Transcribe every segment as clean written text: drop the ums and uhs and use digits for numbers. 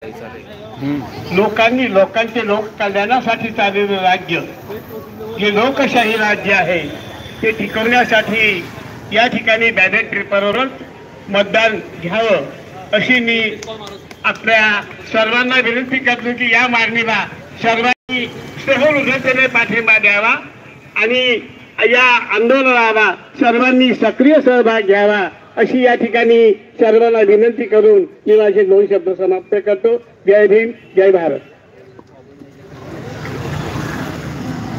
लोकांनी लोकांचे लोक कल्याणासाठी चाललेले राज्य जे लोकशाही राज्य आहे ते टिकवण्यासाठी या ठिकाणी बॅलेट पेपरवरच मतदान घ्यावं अशी मी आपल्या सर्वांना विनंती करतो की या मागणीला सर्वांनी सहोदरतेने पाठिंबा द्यावा आणि या आंदोलनाला सर्वांनी सक्रिय सहभाग घ्यावा अशी या ठिकाणी सर्वांना विनंती करून मी माझे 2 शब्द समाप्त करतो। जय भीम, जय भारत।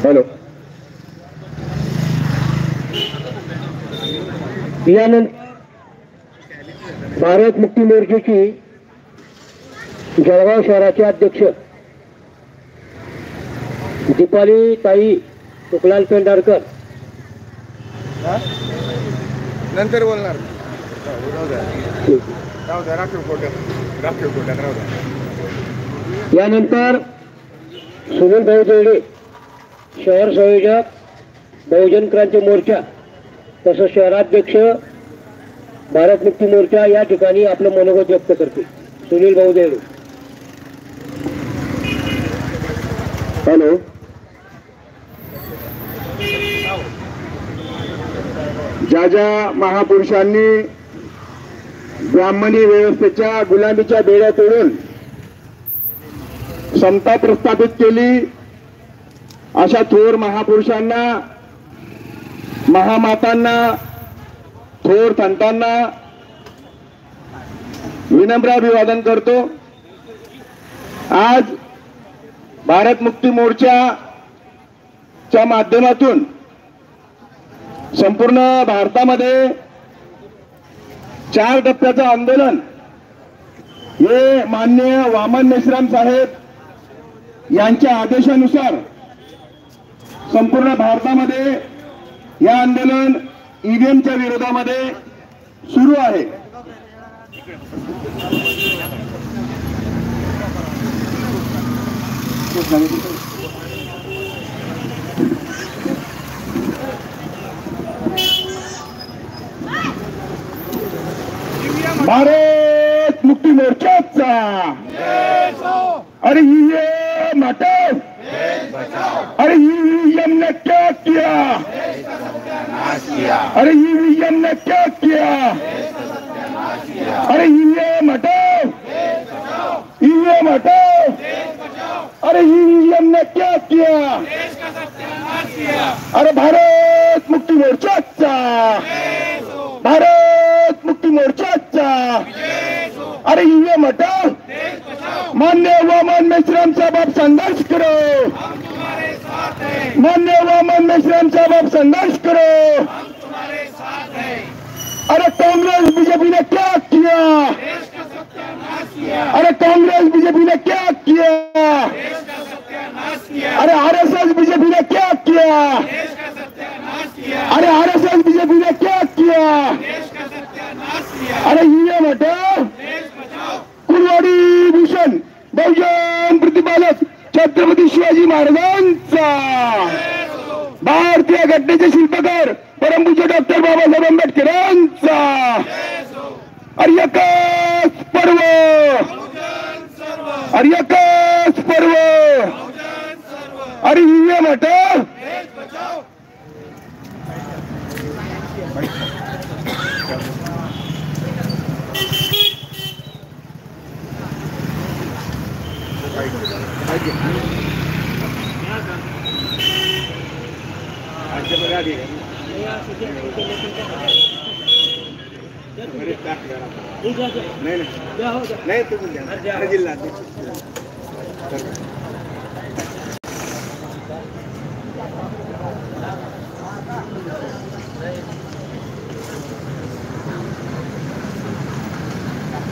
हॅलो, यानंतर भारत मुक्ती मोर्चाची जळगाव शहराचे अध्यक्ष दीपाली ताई सुखलाल पेंढारकर नंतर बोलणार। यानंतर सुनील भाऊ देवडे शहर संयोजक बहुजन क्रांती मोर्चा तसंच शहराध्यक्ष भारत मुक्ती मोर्चा या ठिकाणी आपलं मनोगत व्यक्त करते। सुनील भाऊ देवडे। हॅलो, ज्या ज्या महापुरुषांनी ब्राह्मणी व्यवस्थेच्या गुलामीच्या बेड्या तोडून समता प्रस्थापित केली अशा थोर महापुरुषांना, महामातांना, थोर संतांना विनम्र अभिवादन करतो। आज भारत मुक्ती मोर्चाच्या माध्यमातून संपूर्ण भारतामध्ये 4 टप्प्याचं आंदोलन हे माननीय वामन मेश्राम साहेब यांच्या आदेशानुसार संपूर्ण भारतामध्ये हे आंदोलन ईव्हीएमच्या विरोधामध्ये सुरू आहे। भारत मुक्ती मोर्चाचा अरे ईवीएम हटाओ, अरे ईवीएम ने क्या किया, अरे ईवीएम ने क्या किया, अरे ईवीएम हटाओ, ईवीएम हटाओ, अरे ईवीएम ने क्या किया, अरे भारत मुक्ती मोर्चाचा, भारत मुक्ती मोर्चाचा अरे ईवीएम हटाओ। मान्य वामन मेश्राम साहब आप संघर्ष करो, मान्य वामन मेश्राम साहब आप संघर्ष करो। अरे कांग्रेस बीजेपी ने क्या किया, अरे कांग्रेस बीजेपी ने क्या किया, अरे आरएसएस बीजेपी ने क्या किया, अरे आरएसएस बीजेपी ने क्या किया, अरे ईवीएम हटाओ। कुलवाडी भूषण बहुजन प्रतिपादक छत्रपती शिवाजी महाराजांचा, भारतीय घटनेचे शिल्पकार परमपूज्य डॉक्टर बाबासाहेब आंबेडकरांचा, अरे एकच पर्व, अरे एकच पर्व, अरे ईवीएम हटाओ।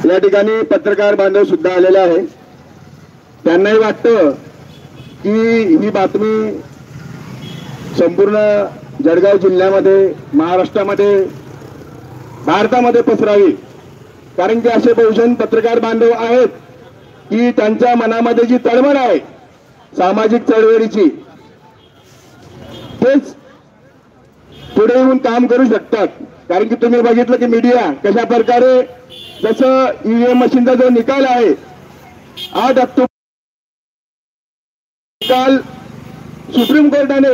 या ठिकाणी पत्रकार बांधव सुद्धा आलेले आहे। त्यांनाही वाटतं की ही बातमी संपूर्ण जळगाव जिल्ह्यामध्ये, महाराष्ट्रामध्ये, भारतामध्ये पसरावी, कारण की असे बहुजन पत्रकार बांधव आहेत की त्यांच्या मनामध्ये जी तळमळ आहे सामाजिक चळवळीची, तेच पुढे येऊन काम करू शकतात। कारण की तुम्ही बघितलं की मीडिया कशा प्रकारे जसं ईव्हीएम मशीनचा जो निकाल आहे 8 ऑक्टोबर काल सुप्रीम कोर्टाने